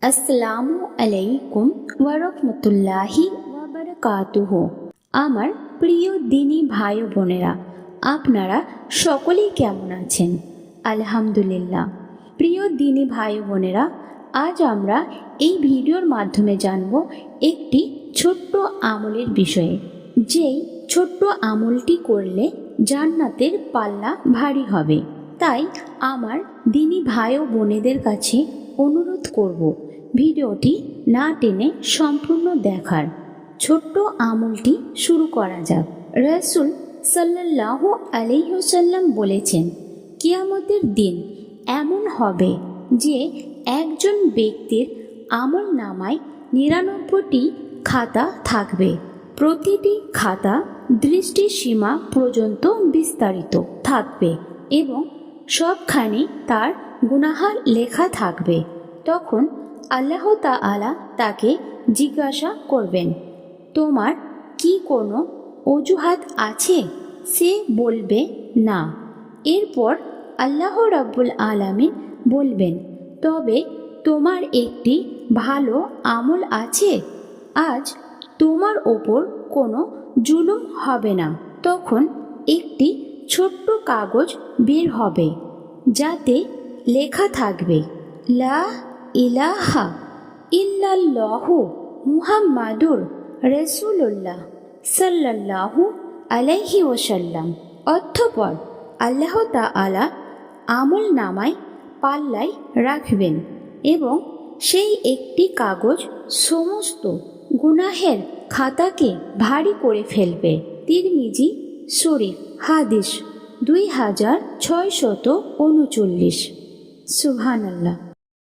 আসসালামু আলাইকুম ওয়া রাহমাতুল্লাহি ওয়া বারাকাতুহু। আমার প্রিয় দিনী ভাই ও বোনেরা, আপনারা সকলেই কেমন আছেন? আলহামদুলিল্লাহ। প্রিয় দিনী ভাই ও বোনেরা, আজ আমরা এই ভিডিওর মাধ্যমে জানব একটি ছোট্ট আমলের বিষয়ে, যেই ছোট্ট আমলটি করলে জান্নাতের পাল্লা ভারী হবে। তাই আমার দিনী ভাই ও বোনেদের কাছে অনুরোধ করব, ভিডিওটি না টেনে সম্পূর্ণ দেখার। ছোট্ট আমলটি শুরু করা যাক। রাসূল সাল্লাল্লাহু আলাইহি ওয়াসাল্লাম বলেছেন, কিয়ামতের দিন এমন হবে যে একজন ব্যক্তির আমল নামায় 99টি খাতা থাকবে। প্রতিটি খাতা দৃষ্টিসীমা পর্যন্ত বিস্তারিত থাকবে এবং সবখানে তার গুনাহ লেখা থাকবে। তখন আল্লাহ তাআলা তাকে জিজ্ঞাসা করবেন, তোমার কি কোনো অজুহাত আছে? সে বলবে না। এরপর আল্লাহ রাব্বুল আলামিন বলবেন, তবে তোমার একটি ভালো আমল আছে, আজ তোমার ওপর কোনো জুলুম হবে না। তখন একটি ছোট্ট কাগজ বের হবে, যাতে লেখা থাকবে, লা ইলাহা ইল্লাল্লাহু মুহাম্মাদুর রাসূলুল্লাহ সাল্লাল্লাহু আলাইহি ওয়াসাল্লাম। অতঃপর আল্লাহ তাআলা আমল নামায় পাল্লায় রাখবেন এবং সেই একটি কাগজ সমস্ত গুনাহের খাতাকে ভারী করে ফেলবে। তিরমিজি শরীফ, হাদিস 2639। সুবহানাল্লাহ।